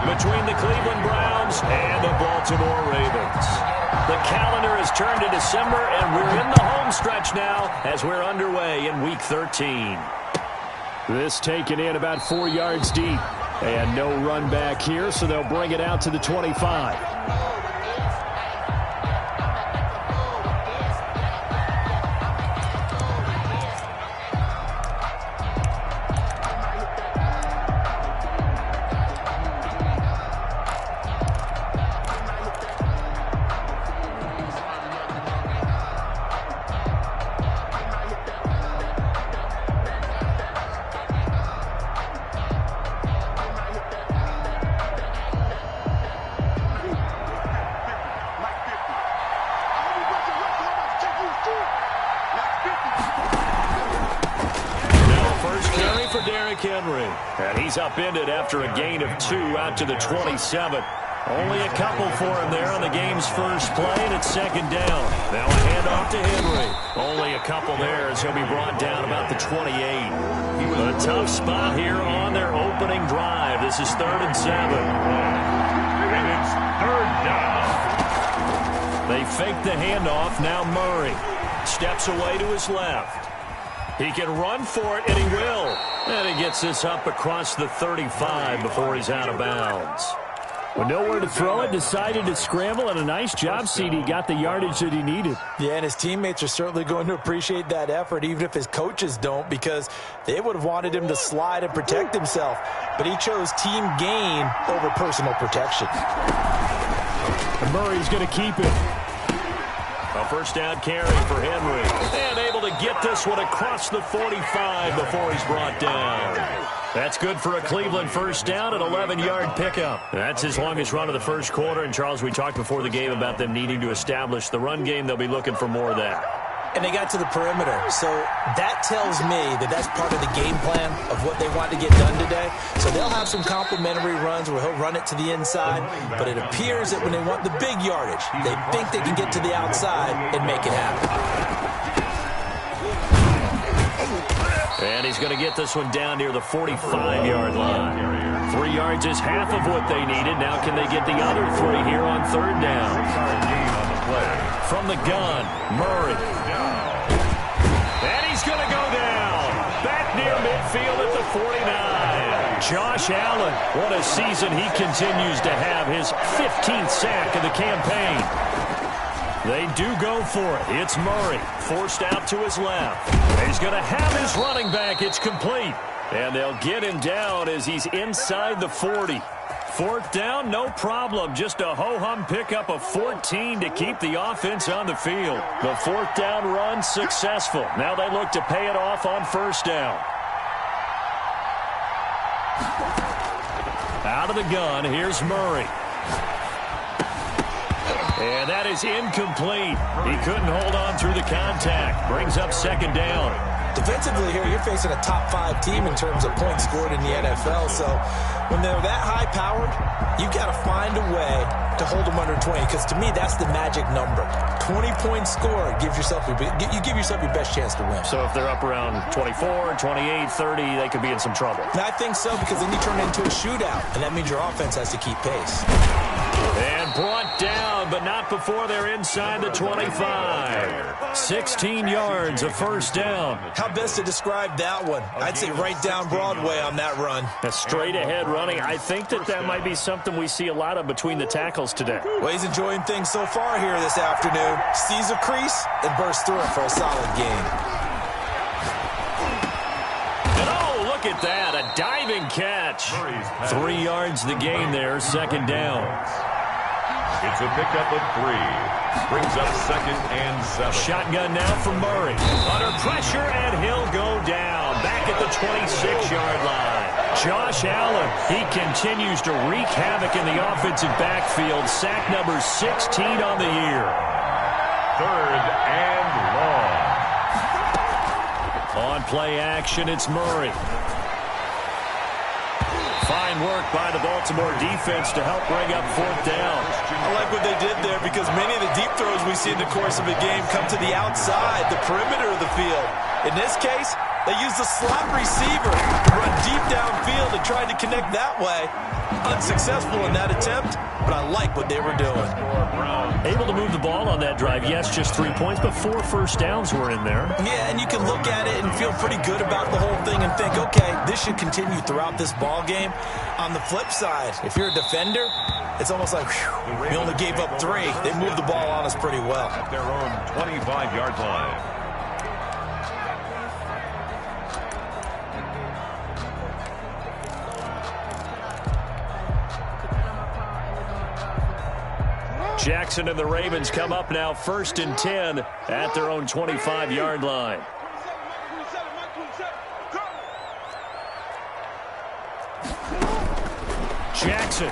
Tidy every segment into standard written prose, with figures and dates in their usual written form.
between the Cleveland Browns and the Baltimore Ravens. The calendar has turned to December, and we're in the home stretch now as we're underway in Week 13. This taken in about 4 yards deep. And no run back here, so they'll bring it out to the 25. And he's upended after a gain of 2 out to the 27. Only a couple for him there on the game's first play, and it's second down. Now a handoff to Henry. Only a couple there as he'll be brought down about the 28. A tough spot here on their opening drive. This is 3rd and 7. And it's 3rd down. They fake the handoff. Now Murray steps away to his left. He can run for it, and he will. And he gets this up across the 35 before he's out of bounds. With nowhere to throw it, decided to scramble, and a nice job, CD. Got the yardage that he needed. Yeah, and his teammates are certainly going to appreciate that effort, even if his coaches don't, because they would have wanted him to slide and protect himself. But he chose team gain over personal protection. And Murray's going to keep it. A first down carry for Henry. And able to get this one across the 45 before he's brought down. That's good for a Cleveland first down, an 11-yard pickup. That's his longest run of the first quarter. And, Charles, we talked before the game about them needing to establish the run game. They'll be looking for more of that. And they got to the perimeter. So that tells me that that's part of the game plan of what they want to get done today. So they'll have some complimentary runs where he'll run it to the inside. But it appears that when they want the big yardage, they think they can get to the outside and make it happen. And he's going to get this one down near the 45-yard line. 3 yards is half of what they needed. Now can they get the other 3 here on 3rd down? From the gun, Murray. And he's going to go down. Back near midfield at the 49. Josh Allen, what a season he continues to have. His 15th sack of the campaign. They do go for it. It's Murray, forced out to his left. He's going to have his running back. It's complete. And they'll get him down as he's inside the 40. 4th down, no problem. Just a ho-hum pickup of 14 to keep the offense on the field. The 4th down run successful. Now they look to pay it off on 1st down. Out of the gun, here's Murray. And that is incomplete. He couldn't hold on through the contact. Brings up 2nd down. Defensively here, you're facing a top 5 team in terms of points scored in the NFL. So when they're that high-powered, you've got to find a way to hold them under 20. Because to me, that's the magic number. 20 points scored, you give yourself your best chance to win. So if they're up around 24, 28, 30, they could be in some trouble. And I think so, because then you turn it into a shootout, and that means your offense has to keep pace. And brought down, but not before they're inside the 25. 16 yards, a 1st down. How best to describe that one? I'd say right down Broadway on that run. A straight-ahead running. I think that might be something we see a lot of between the tackles today. Well, he's enjoying things so far here this afternoon. Sees a crease and bursts through it for a solid gain. And oh, look at that, a diving catch. 3 yards the gain there, 2nd down. It's a pickup of 3. Brings up 2nd and 7. Shotgun now from Murray. Under pressure, and he'll go down. Back at the 26-yard line. Josh Allen, he continues to wreak havoc in the offensive backfield. Sack number 16 on the year. 3rd and long. On play action, it's Murray. Fine work by the Baltimore defense to help bring up 4th down. I like what they did there, because many of the deep throws we see in the course of a game come to the outside, the perimeter of the field. In this case, They used the slot receiver to run deep downfield and tried to connect that way. Unsuccessful in that attempt, but I like what they were doing. Able to move the ball on that drive. Yes, just 3 points, but 4 first downs were in there. Yeah, and you can look at it and feel pretty good about the whole thing and think, okay, this should continue throughout this ball game. On the flip side, if you're a defender, it's almost like, whew, we only gave up 3. They moved the ball on us pretty well. At their own 25-yard line. Jackson and the Ravens come up now 1st and 10 at their own 25-yard line. Jackson.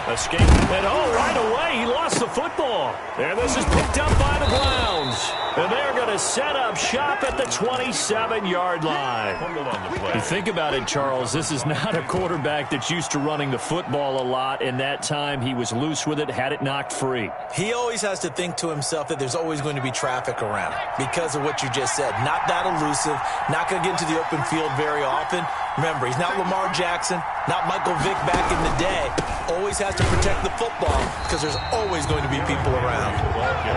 Escape. And right away, he lost the football. And this is picked up by the Browns. And they're going to set up shop at the 27-yard line. You think about it, Charles, this is not a quarterback that's used to running the football a lot. In that time, he was loose with it, had it knocked free. He always has to think to himself that there's always going to be traffic around because of what you just said. Not that elusive, not going to get into the open field very often. Remember, he's not Lamar Jackson, not Michael Vick back in the day. Always has to protect the football because there's always going to be people around.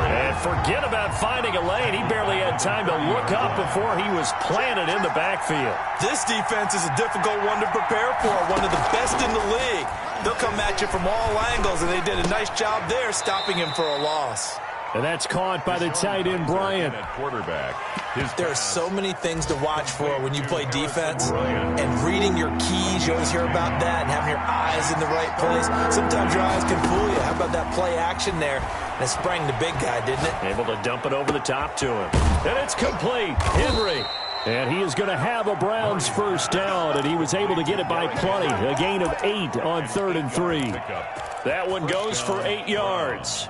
And forget about finding a lane. He barely had time to look up before he was planted in the backfield. This defense is a difficult one to prepare for, one of the best in the league. They'll come at you from all angles, and they did a nice job there stopping him for a loss. And that's caught by the tight end, Bryant. Quarterback. There are so many things to watch for when you play defense, and reading your keys, you always hear about that, and having your eyes in the right place. Sometimes your eyes can fool you. How about that play action there? And it sprang the big guy, didn't it? Able to dump it over the top to him. And it's complete. Henry. And he is going to have a Browns first down, and he was able to get it by plenty. A gain of 8 on 3rd and 3. That one goes for 8 yards.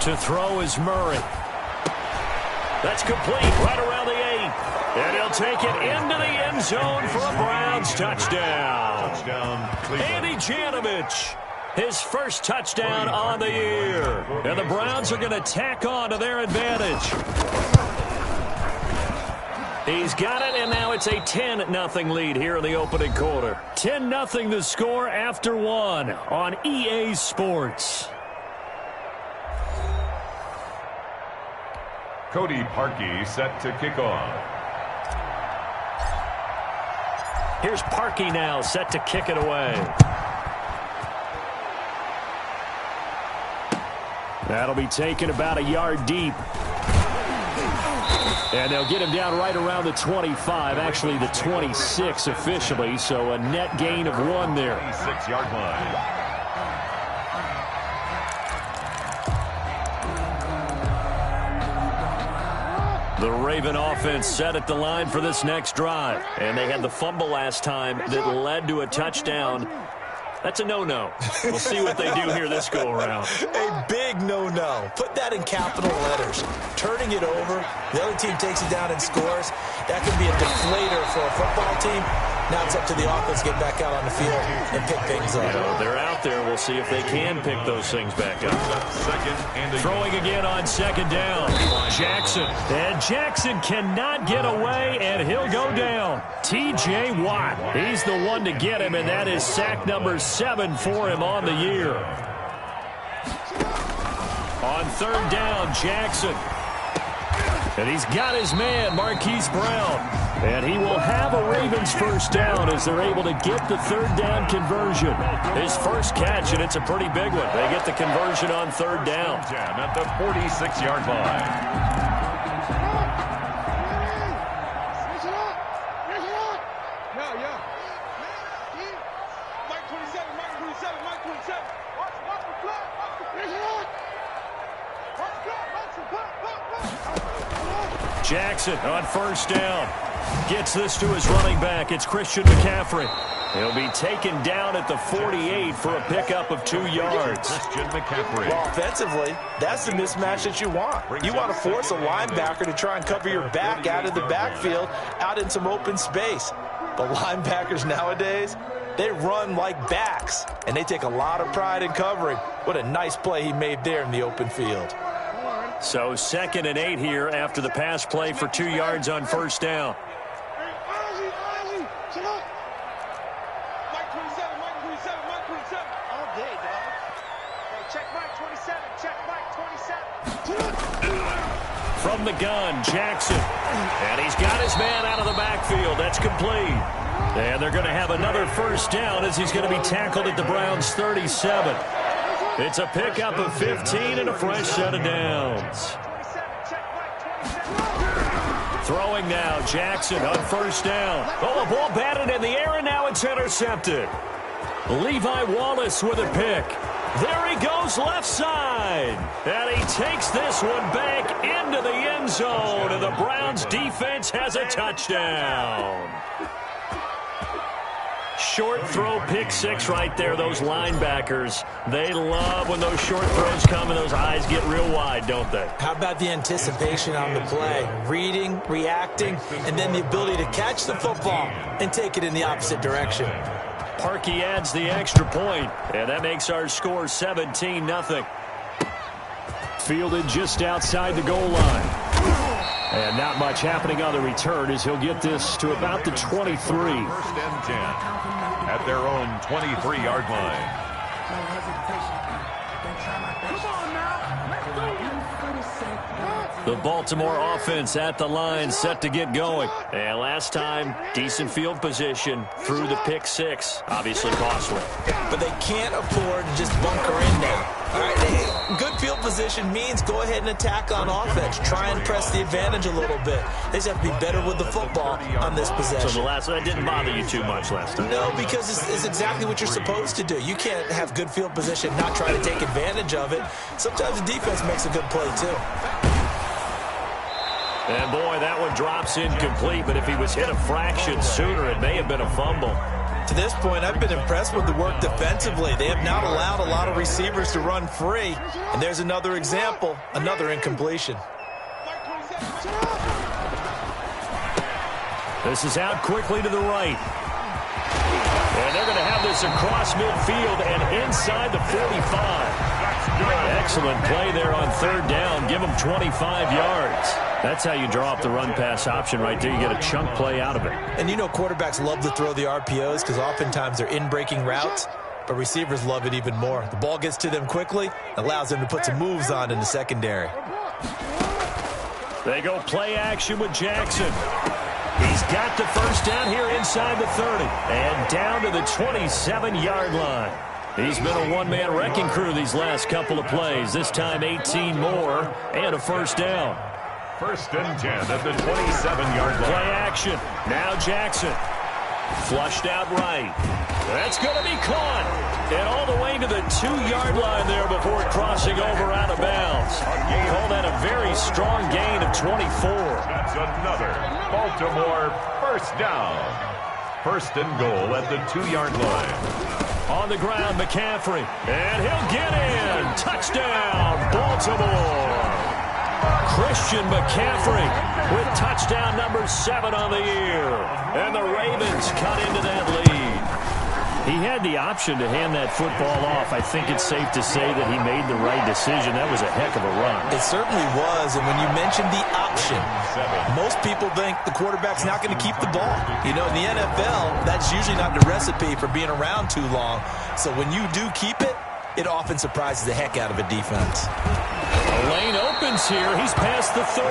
To throw is Murray. That's complete right around the 8. And he'll take it into the end zone for a Browns touchdown. Andy Janovich, his first touchdown on the year. And the Browns are going to tack on to their advantage. He's got it, and now it's a 10-0 lead here in the opening quarter. 10-0 the score after 1 on EA Sports. Cody Parkey set to kick off. Here's Parkey now set to kick it away. That'll be taken about a yard deep. And they'll get him down right around the 25, actually the 26 officially, so a net gain of 1 there. 26-yard line. The Raven offense set at the line for this next drive. And they had the fumble last time that led to a touchdown. That's a no-no. We'll see what they do here this go-around. A big no-no. Put that in capital letters. Turning it over, the other team takes it down and scores. That could be a deflator for a football team. Now it's up to the offense to get back out on the field and pick things up. You know, they're out there. We'll see if they can pick those things back up. Throwing again on 2nd down. Jackson. And Jackson cannot get away, and he'll go down. T.J. Watt. He's the one to get him, and that is sack number 7 for him on the year. On 3rd down, Jackson. And he's got his man, Marquise Brown. And he will have a Ravens first down as they're able to get the 3rd down conversion. His first catch, and it's a pretty big one. They get the conversion on 3rd down. At the 46-yard line. Jackson on 1st down. Gets this to his running back. It's Christian McCaffrey. He'll be taken down at the 48 for a pickup of 2 yards. Christian McCaffrey. Well, offensively, that's the mismatch that you want. You want to force a linebacker to try and cover your back out of the backfield, out in some open space. But linebackers nowadays, They run like backs, and they take a lot of pride in covering. What a nice play he made there in the open field. So 2nd and 8 here after the pass play for 2 yards on first down. From the gun, Jackson. And he's got his man out of the backfield. That's complete. And they're going to have another first down as he's going to be tackled at the Browns' 37. It's a pickup of 15 and a fresh set of downs. Throwing now, Jackson on first down. Oh, a ball batted in the air, and now it's intercepted. Levi Wallace with a pick. There he goes left side. And he takes this one back into the end zone. And the Browns defense has a touchdown. Short throw, pick six right there. Those linebackers, they love when those short throws come and those eyes get real wide, don't they? How about the anticipation on the play? Reading, reacting, and then the ability to catch the football and take it in the opposite direction. Parkey adds the extra point, and that makes our score 17-0. Fielded just outside the goal line. And not much happening on the return as he'll get this to about the 23. 1st and 10 at their own 23-yard line. The Baltimore offense at the line, set to get going. And last time, decent field position through the pick six. Obviously costly. But they can't afford to just bunker in now. All right, good field position means go ahead and attack on offense. Try and press the advantage a little bit. They just have to be better with the football on this possession. So the last one didn't bother you too much last time? No, because it's exactly what you're supposed to do. You can't have good field position, not try to take advantage of it. Sometimes the defense makes a good play, too. And, boy, that one drops incomplete, but if he was hit a fraction sooner, it may have been a fumble. To this point, I've been impressed with the work defensively. They have not allowed a lot of receivers to run free. And there's another example, another incompletion. This is out quickly to the right. And they're going to have this across midfield and inside the 45. Excellent play there on 3rd down. Give them 25 yards. That's how you draw up the run-pass option right there. You get a chunk play out of it. And you know quarterbacks love to throw the RPOs because oftentimes they're in-breaking routes, but receivers love it even more. The ball gets to them quickly, allows them to put some moves on in the secondary. They go play action with Jackson. He's got the first down here inside the 30 and down to the 27-yard line. He's been a one-man wrecking crew these last couple of plays. This time 18 more and a first down. 1st and 10 at the 27-yard line. Play action. Now Jackson. Flushed out right. That's going to be caught. And all the way to the 2-yard line there before crossing over out of bounds. Call that a very strong gain of 24. That's another Baltimore first down. 1st and goal at the 2-yard line. On the ground, McCaffrey. And he'll get in. Touchdown, Baltimore. Christian McCaffrey with touchdown number 7 on the year. And the Ravens cut into that lead. He had the option to hand that football off. I think it's safe to say that he made the right decision. That was a heck of a run. It certainly was, and when you mentioned the option, most people think the quarterback's not going to keep the ball. You know, in the NFL, that's usually not the recipe for being around too long. So when you do keep it, it often surprises the heck out of a defense. A lane opens here. He's past the 30.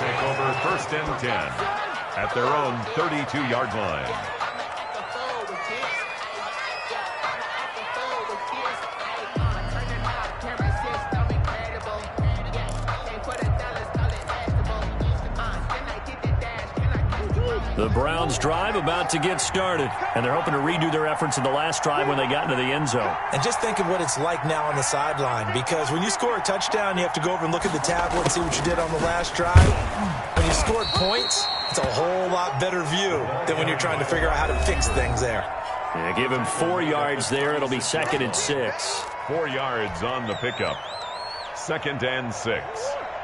Take over 1st and 10 at their own 32-yard line. The Browns drive about to get started, and they're hoping to redo their efforts in the last drive when they got into the end zone. And just think of what it's like now on the sideline, because when you score a touchdown, you have to go over and look at the tablet and see what you did on the last drive. When you scored points, it's a whole lot better view than when you're trying to figure out how to fix things there. Yeah, give him 4 yards there. It'll be 2nd and 6. 4 yards on the pickup. 2nd and 6.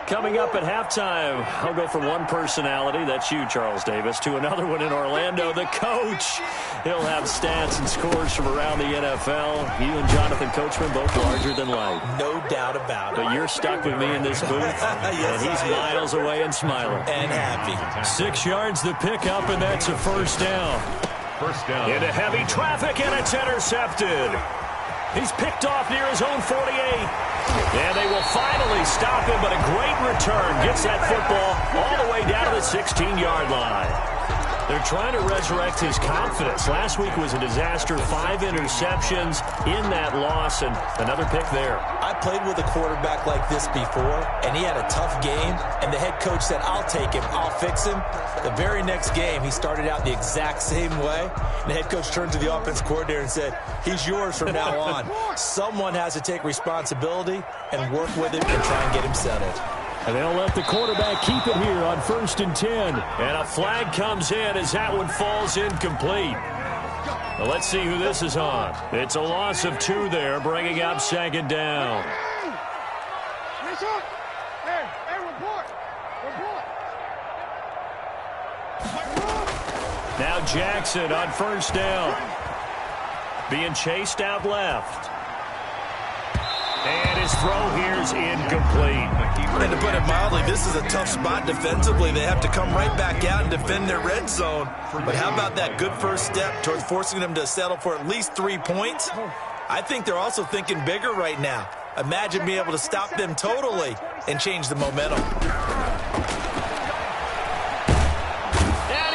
Coming up at halftime, I'll go from one personality, that's you, Charles Davis, to another one in Orlando, the coach. He'll have stats and scores from around the NFL. You and Jonathan Coachman both larger than life. No doubt about it. But you're stuck with me in this booth, yes, and he's miles away and smiling. And happy. 6 yards the pickup, and that's a first down. First down. Into heavy traffic, and it's intercepted. He's picked off near his own 48. And they will finally stop him, but a great return gets that football all the way down to the 16-yard line. They're trying to resurrect his confidence. Last week was a disaster, 5 interceptions in that loss, and another pick there. I played with a quarterback like this before, and he had a tough game, and the head coach said, I'll take him, I'll fix him. The very next game, he started out the exact same way, and the head coach turned to the offense coordinator and said, he's yours from now on. Someone has to take responsibility and work with him and try and get him settled. And they'll let the quarterback keep it here on 1st and 10. And a flag comes in as that one falls incomplete. Well, let's see who this is on. It's a loss of 2 there, bringing up 2nd down. Now Jackson on 1st down. Being chased out left. And his throw here is incomplete. And to put it mildly, this is a tough spot defensively. They have to come right back out and defend their red zone. But how about that good first step towards forcing them to settle for at least 3 points? I think they're also thinking bigger right now. Imagine being able to stop them totally and change the momentum.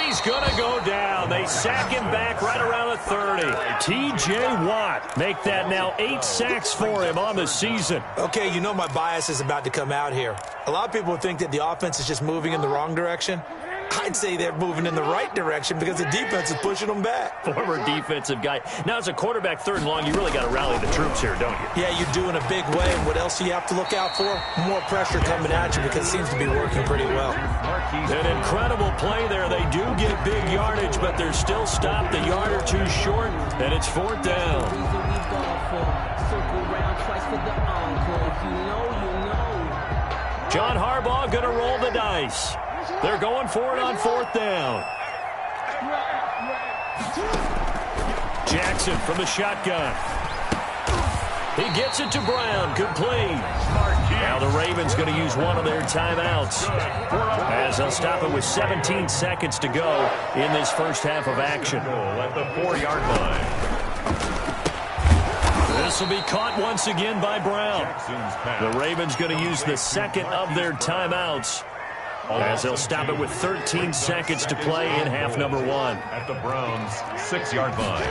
He's going to go down. They sack him back right around the 30. T.J. Watt make that now 8 sacks for him on the season. Okay, you know my bias is about to come out here. A lot of people think that the offense is just moving in the wrong direction. I'd say they're moving in the right direction because the defense is pushing them back. Former defensive guy. Now, as a quarterback 3rd and long, you really got to rally the troops here, don't you? Yeah, you do in a big way. And what else do you have to look out for? More pressure coming at you because it seems to be working pretty well. An incredible play there. They do get big yardage, but they're still stopped a yard or 2 short, and it's 4th down. John Harbaugh going to roll the dice. They're going for it on 4th down. Jackson from the shotgun. He gets it to Brown, complete. Now the Ravens going to use one of their timeouts as they'll stop it with 17 seconds to go in this first half of action. At the 4-yard line. This will be caught once again by Brown. The Ravens going to use the second of their timeouts as they'll stop it with 13 seconds to play in half number 1. At the Browns' 6-yard line.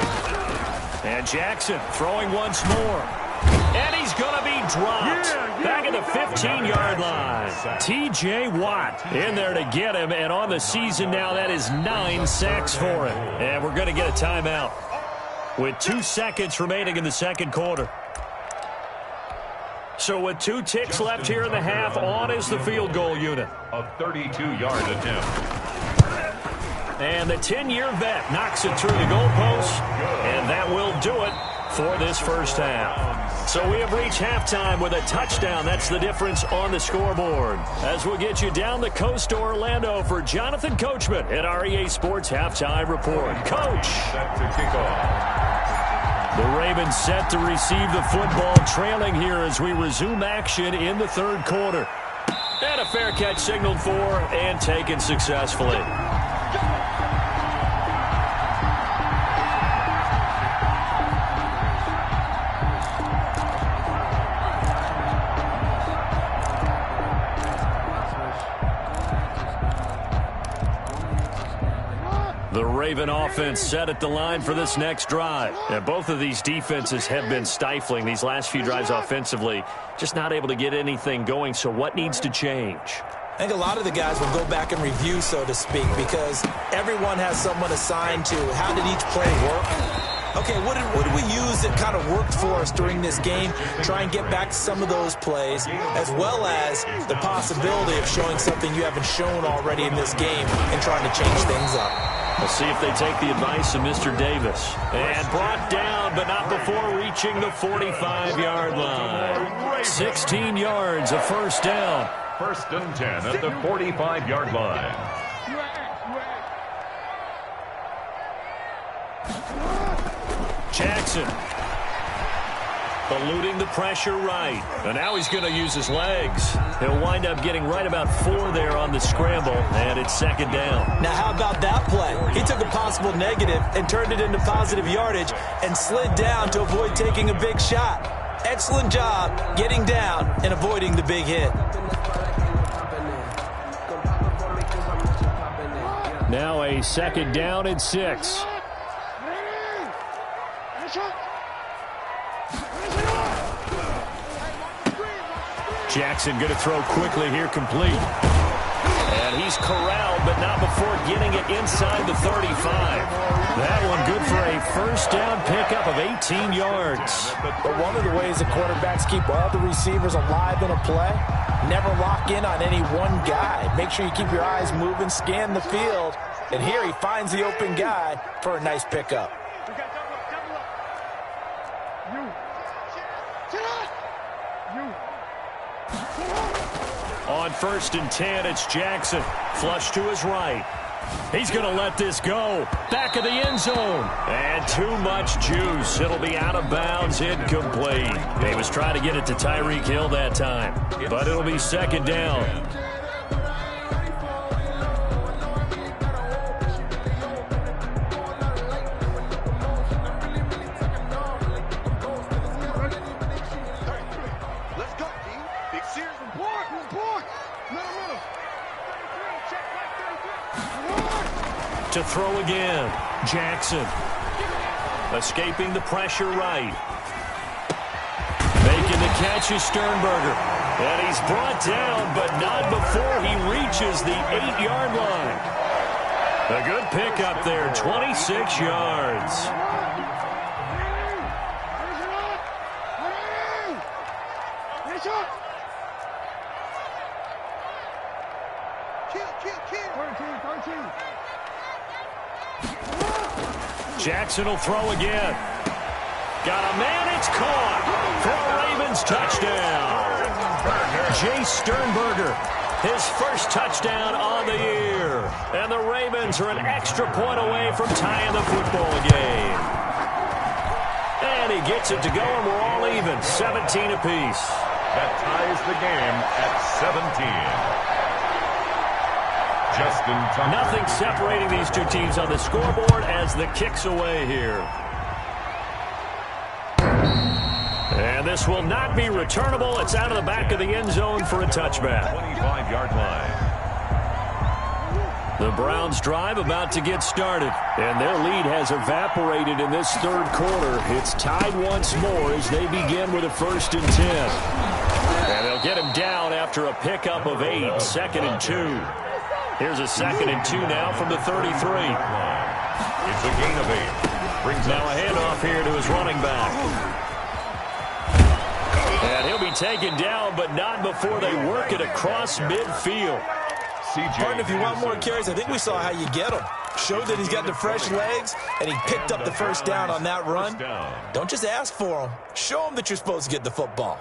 And Jackson throwing once more. And he's going to be dropped back at the 15-yard line. T.J. Watt in there to get him. And on the season now, that is 9 sacks for him. And we're going to get a timeout with 2 seconds remaining in the second quarter. So with 2 ticks left here in the half, on is the field goal unit. A 32-yard attempt. And the 10-year vet knocks it through the goalpost, and that will do it for this first half. So we have reached halftime with a touchdown. That's the difference on the scoreboard. As we'll get you down the coast to Orlando for Jonathan Coachman at our EA Sports Halftime Report. Coach. Set to kick off. The Ravens set to receive the football, trailing here as we resume action in the third quarter. And a fair catch signaled for and taken successfully. The Raven offense set at the line for this next drive. And both of these defenses have been stifling these last few drives offensively. Just not able to get anything going. So what needs to change? I think a lot of the guys will go back and review, so to speak, because everyone has someone assigned to how did each play work. Okay, what did we use that kind of worked for us during this game? Try and get back to some of those plays, as well as the possibility of showing something you haven't shown already in this game and trying to change things up. We'll see if they take the advice of Mr. Davis. And brought down, but not before reaching the 45-yard line. 16 yards, a first down. First and 10 at the 45-yard line. Jackson eluding the pressure right. And now he's going to use his legs. He'll wind up getting right about 4 there on the scramble, and it's second down. Now, how about that play? He took a possible negative and turned it into positive yardage and slid down to avoid taking a big shot. Excellent job getting down and avoiding the big hit. Now a second down and 6. Jackson going to throw quickly here, complete. And he's corralled, but not before getting it inside the 35. That one good for a first down pickup of 18 yards. But one of the ways the quarterbacks keep all the receivers alive in a play, never lock in on any one guy. Make sure you keep your eyes moving, scan the field. And here he finds the open guy for a nice pickup. On first and 10, it's Jackson. Flush to his right. He's going to let this go. Back of the end zone. And too much juice. It'll be out of bounds, incomplete. He was trying to get it to Tyreek Hill that time. But it'll be second down. To throw again. Jackson. Escaping the pressure right. Making the catch is Sternberger. And he's brought down, but not before he reaches the 8-yard line. A good pickup there, 26 yards. Jackson will throw again. Got a man, it's caught. For a Ravens touchdown. Jace Sternberger, his first touchdown on the year. And the Ravens are an extra point away from tying the football game. And he gets it to go, and we're all even, 17 apiece. That ties the game at 17. Nothing separating these two teams on the scoreboard as the kick's away here. And this will not be returnable. It's out of the back of the end zone for a touchback. 25-yard line. The Browns drive about to get started. And their lead has evaporated in this third quarter. It's tied once more as they begin with a first and 10. And they'll get him down after a pickup of 8, second and 2. Here's a second and 2 now from the 33. It's a gain of 8. Now a handoff here to his running back. And he'll be taken down, but not before they work it across midfield. Pardon, if you want more carries, I think we saw how you get them. Showed that he's got the fresh legs, and he picked up the first down on that run. Don't just ask for them. Show them that you're supposed to get the football.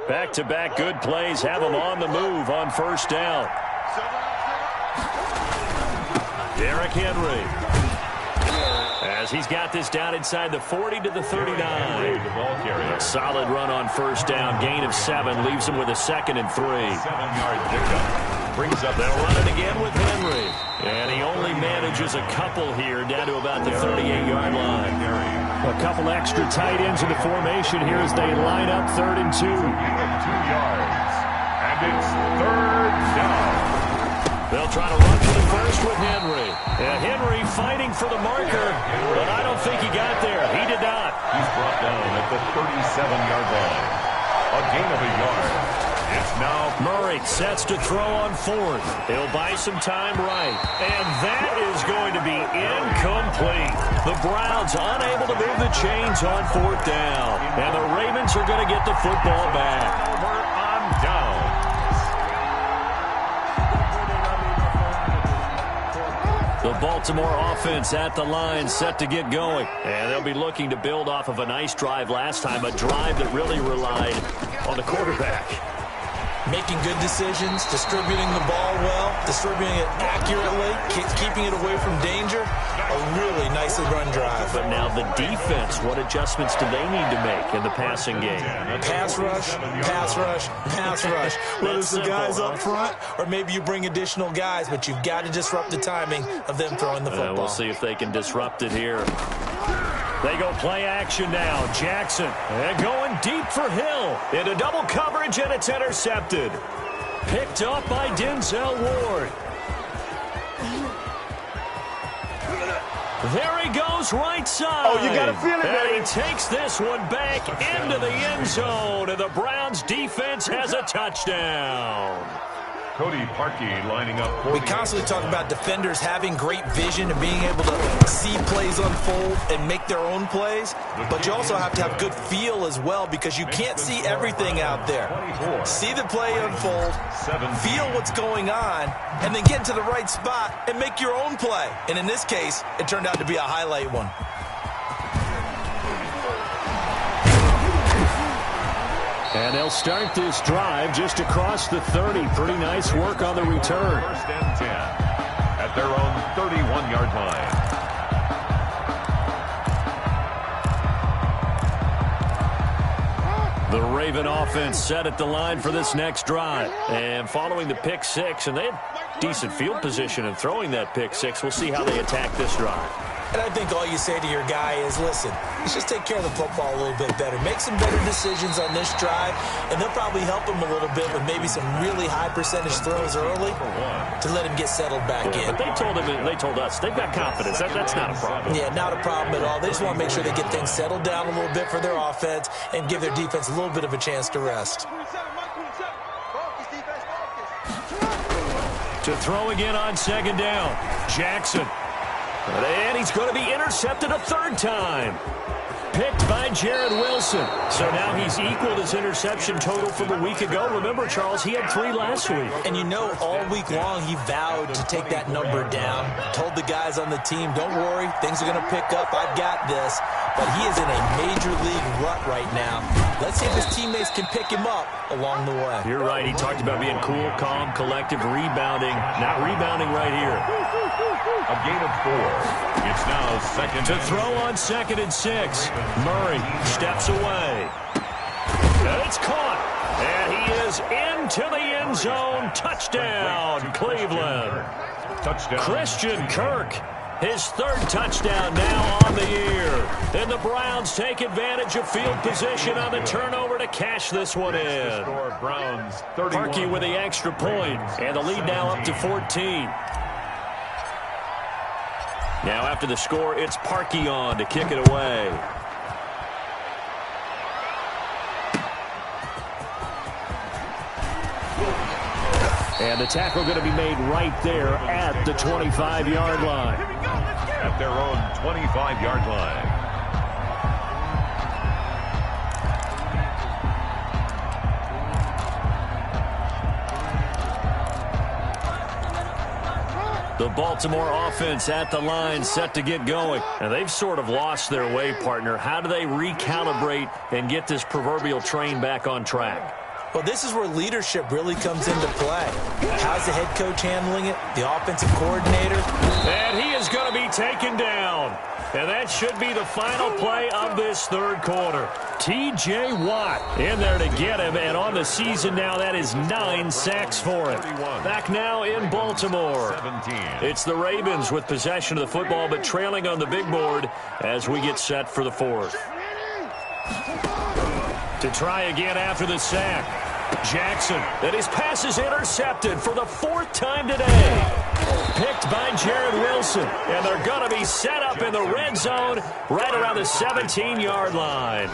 Back-to-back good plays have him on the move on first down. Derrick Henry, as he's got this down inside the 40 to the 39. Solid run on first down. Gain of 7 leaves him with a second and 3. 7-yard pickup. Brings up. They'll run it again with Henry. And he only manages a couple here down to about the 38-yard line. A couple extra tight ends in the formation here as they line up third and 2. 2 yards. And it's third down. They'll try to run for the first with Henry. And Henry fighting for the marker, but I don't think he got there. He did not. He's brought down at the 37-yard line. A gain of a yard. It's now Murray sets to throw on fourth. He'll buy some time right. And that is going to be incomplete. The Browns unable to move the chains on fourth down. And the Ravens are going to get the football back. over on down. The Baltimore offense at the line, set to get going. And they'll be looking to build off of a nice drive last time, a drive that really relied on the quarterback. Making good decisions, distributing the ball well, distributing it accurately, keeping it away from danger. A really nicely run drive. But now the defense, what adjustments do they need to make in the passing game? Pass rush, pass rush, pass rush. Whether it's the guys up front or maybe you bring additional guys, but you've got to disrupt the timing of them throwing the football. We'll see if they can disrupt it here. They go play action now. Jackson and going deep for Hill. Into double coverage, and it's intercepted. Picked up by Denzel Ward. There he goes, right side. Oh, you got to feel it, and baby. he takes this one back into the end zone, and the Browns defense has a touchdown. Cody Parkey lining up. We constantly talk about defenders having great vision and being able to see plays unfold and make their own plays, but you also have to have good feel as well because you can't see everything out there. See the play unfold, feel what's going on, and then get into the right spot and make your own play. And in this case, it turned out to be a highlight one. And they'll start this drive just across the 30. Pretty nice work on the return. First and 10 at their own 31-yard line. The Raven offense set at the line for this next drive. And following the pick six, and they had decent field position in throwing that pick six. We'll see how they attack this drive. And I think all you say to your guy is, listen, let's just take care of the football a little bit better. Make some better decisions on this drive, and they'll probably help him a little bit with maybe some really high percentage throws early to let him get settled back in. But they told us they've got confidence. That's not a problem. Yeah, not a problem at all. They just want to make sure they get things settled down a little bit for their offense and give their defense a little bit of a chance to rest. To throw again on second down, Jackson. And he's going to be intercepted a third time. Picked by Jared Wilson. So now he's equaled his interception total from a week ago. Remember, Charles, he had 3 last week. And you know, all week long he vowed to take that number down. Told the guys on the team, don't worry, things are going to pick up. I've got this. But he is in a major league rut right now. Let's see if his teammates can pick him up along the way. You're right. He talked about being cool, calm, collective, rebounding. Not rebounding right here. A gain of 4. It's now second. To throw on 2nd and 6. Murray steps away. And it's caught. And he is into the end zone. Touchdown, Cleveland. Touchdown. Christian Kirk, his 3rd touchdown now on the year. And the Browns take advantage of field position on the turnover to cash this one in. Browns Parkey with the extra point, and the lead now up to 14. Now after the score, it's Parkey on to kick it away. And the tackle going to be made right there at the 25-yard line. At their own 25-yard line. The Baltimore offense at the line, set to get going. And they've sort of lost their way, partner. How do they recalibrate and get this proverbial train back on track? Well, this is where leadership really comes into play. How's the head coach handling it? The offensive coordinator? And he is going to be taken down. And that should be the final play of this 3rd quarter. T.J. Watt in there to get him. And on the season now, that is 9 sacks for him. Back now in Baltimore. 17. It's the Ravens with possession of the football, but trailing on the big board as we get set for the 4th. To try again after the sack. Jackson, and his pass is intercepted for the 4th time today. Picked by Jared Wilson, and they're going to be set up in the red zone right around the 17-yard line.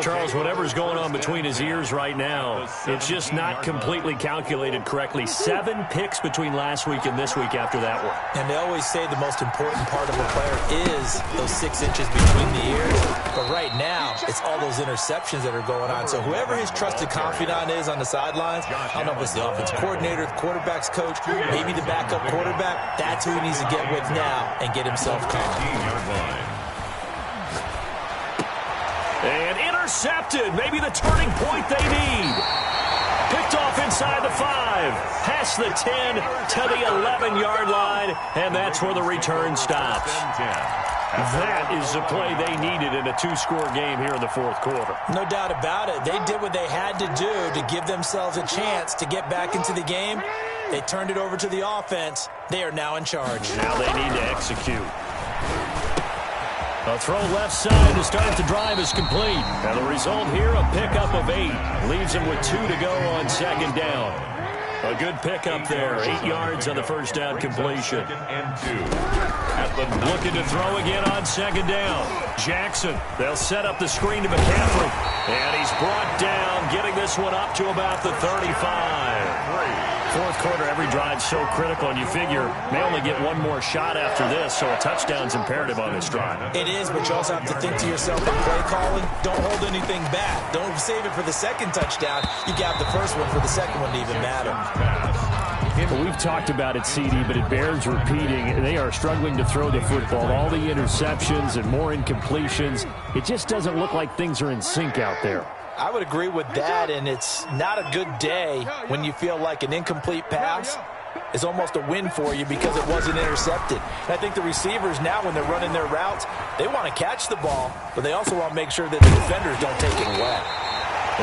Charles, whatever's going on between his ears right now, it's just not completely calculated correctly. 7 picks between last week and this week after that one. And they always say the most important part of a player is those 6 inches between the ears. But right now, it's all those interceptions that are going on. So whoever his trusted confidant is on the sidelines, I don't know if it's the offense coordinator, the quarterback's coach, maybe the backup quarterback, that's who he needs to get with now and get himself calm. And intercepted. Maybe the turning point they need. Picked off inside the 5. Past the 10 to the 11-yard line. And that's where the return stops. That is the play they needed in a 2-score game here in the 4th quarter. No doubt about it. They did what they had to do to give themselves a chance to get back into the game. They turned it over to the offense. They are now in charge. Now they need to execute. A throw left side to start the drive is complete. And the result here, a pickup of 8. Leaves them with 2 to go on 2nd down. A good pickup there. 8 yards on the first down completion. Looking to throw again on 2nd down. Jackson, they'll set up the screen to McCaffrey. And he's brought down, getting this one up to about the 35. 4th quarter, every drive's so critical, and you figure they only get one more shot after this, so a touchdown's imperative on this drive. It is, but you also have to think to yourself in play calling, don't hold anything back. Don't save it for the 2nd touchdown. You got the first one for the 2nd one to even matter. Well, we've talked about it, CD, but it bears repeating. They are struggling to throw the football. All the interceptions and more incompletions. It just doesn't look like things are in sync out there. I would agree with that, and it's not a good day when you feel like an incomplete pass is almost a win for you because it wasn't intercepted. And I think the receivers now, when they're running their routes, they want to catch the ball, but they also want to make sure that the defenders don't take it away.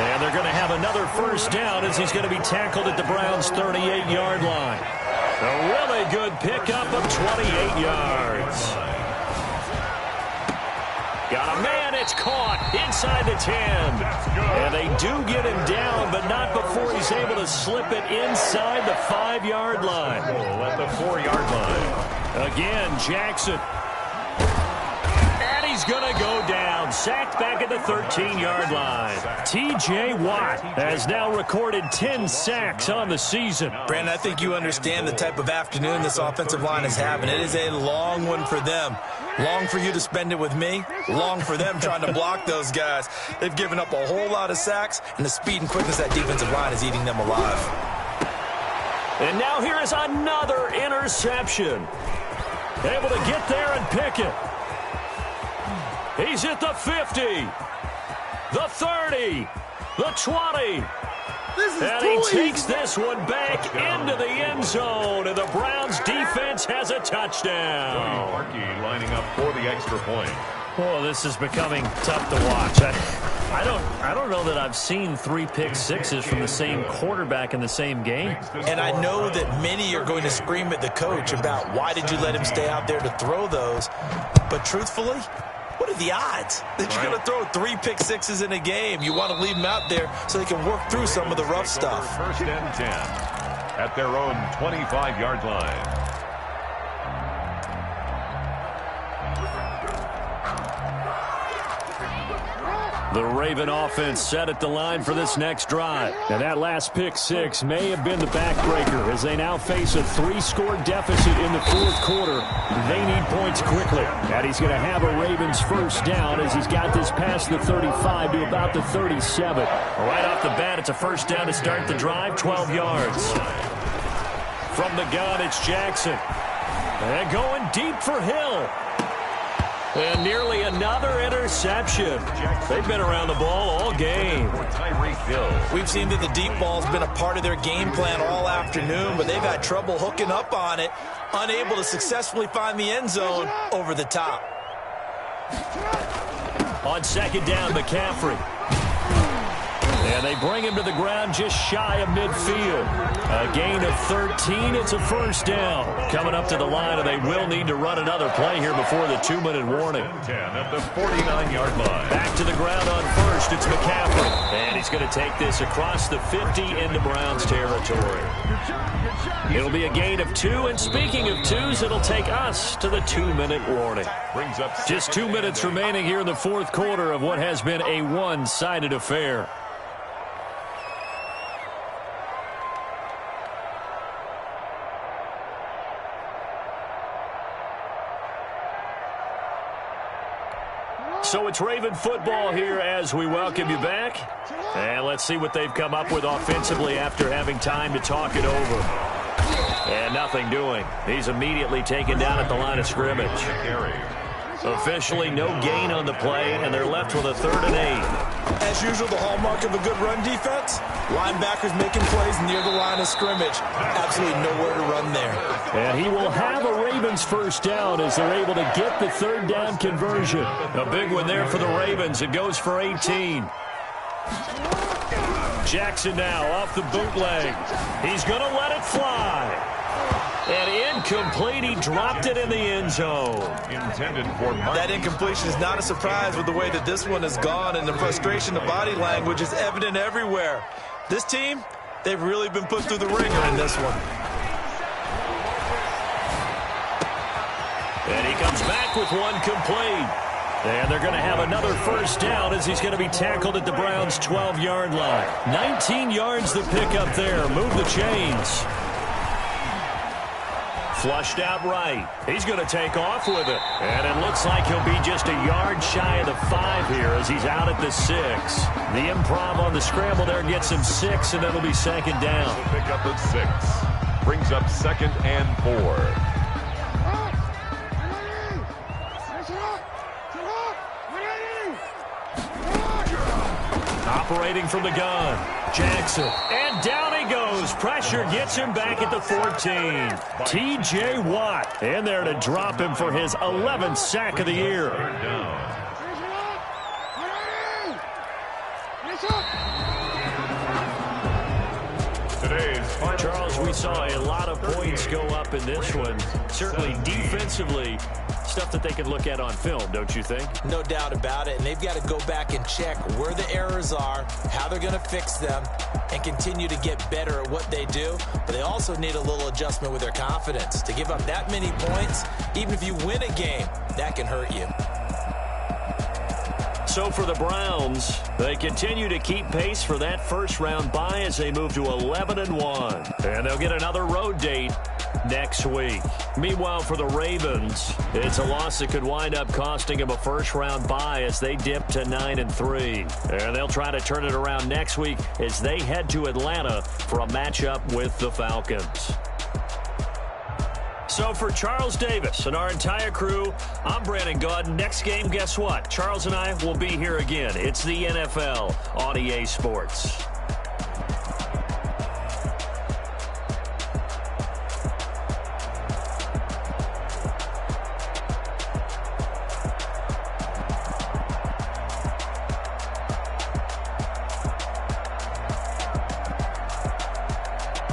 And they're going to have another first down as he's going to be tackled at the Browns' 38-yard line. A really good pickup of 28 yards. Got a man, it's caught inside the 10. And they do get him down, but not before he's able to slip it inside the 5-yard line. At the 4-yard line. Again, Jackson. And he's going to go down. Sacked back at the 13-yard line. T.J. Watt has now recorded 10 sacks on the season. Brandon, I think you understand the type of afternoon this offensive line is having. It is a long one for them. Long for you to spend it with me. Long for them trying to block those guys. They've given up a whole lot of sacks, and the speed and quickness of that defensive line is eating them alive. And now here is another interception. Able to get there and pick it. He's at the 50, the 30, the 20. And he takes this one back into the end zone, and the Browns defense has a touchdown. Markey lining up for the extra point. Oh, this is becoming tough to watch. I don't know that I've seen 3 pick-sixes from the same quarterback in the same game. And I know that many are going to scream at the coach about why did you let him stay out there to throw those. But truthfully, what are the odds that you're going to throw 3 pick-sixes in a game? You want to leave them out there so they can work through some of the rough stuff. 1st and 10 at their own 25-yard line. The Raven offense set at the line for this next drive. And that last pick-6 may have been the backbreaker as they now face a 3-score deficit in the 4th quarter. They need points quickly. And he's going to have a Ravens first down as he's got this past the 35 to about the 37. Right off the bat, it's a first down to start the drive, 12 yards. From the gun, it's Jackson. And going deep for Hill. And nearly another interception. They've been around the ball all game. We've seen that the deep ball's been a part of their game plan all afternoon, but they've had trouble hooking up on it, unable to successfully find the end zone over the top. On 2nd down, McCaffrey. And they bring him to the ground just shy of midfield. A gain of 13. It's a first down. Coming up to the line, and they will need to run another play here before the 2-minute warning. 10 at the 49-yard line. Back to the ground on first. It's McCaffrey. And he's going to take this across the 50 into Browns territory. It'll be a gain of 2. And speaking of 2s, it'll take us to the 2-minute warning. Brings up Just 2 minutes remaining here in the fourth quarter of what has been a one-sided affair. So it's Raven football here as we welcome you back. And let's see what they've come up with offensively after having time to talk it over. And nothing doing. He's immediately taken down at the line of scrimmage. Officially no gain on the play, and they're left with a 3rd and 8. As usual, the hallmark of a good run defense, linebackers making plays near the line of scrimmage. Absolutely nowhere to run there. And he will have a Ravens first down as they're able to get the 3rd down conversion. A big one there for the Ravens. It goes for 18. Jackson now off the bootleg. He's going to let it fly. And incomplete. He dropped it in the end zone. Intended for that incompletion is not a surprise with the way that this one has gone, and the frustration, the body language is evident everywhere. This team, they've really been put through the ringer in this one. And he comes back with one complete. And they're going to have another first down as he's going to be tackled at the Browns' 12-yard line. 19 yards to pick up there. Move the chains. Flushed out right. He's going to take off with it. And it looks like he'll be just a yard shy of the 5 here as he's out at the 6. The improv on the scramble there gets him 6, and it'll be 2nd down. Pick up at 6. Brings up 2nd and 4. Operating from the gun, Jackson. And down he goes. Pressure gets him back at the 14. T.J. Watt in there to drop him for his 11th sack of the year. Charles, we saw a lot of points go up in this one. Certainly defensively, stuff that they can look at on film, don't you think? No doubt about it. And they've got to go back and check where the errors are, how they're going to fix them, and continue to get better at what they do. But they also need a little adjustment with their confidence. To give up that many points, even if you win a game, that can hurt you. So for the Browns, they continue to keep pace for that first-round bye as they move to 11-1. And they'll get another road date next week. Meanwhile, for the Ravens, it's a loss that could wind up costing them a first-round bye as they dip to 9-3. And they'll try to turn it around next week as they head to Atlanta for a matchup with the Falcons. So for Charles Davis and our entire crew, I'm Brandon Gaudin. Next game, guess what? Charles and I will be here again. It's the NFL on EA Sports.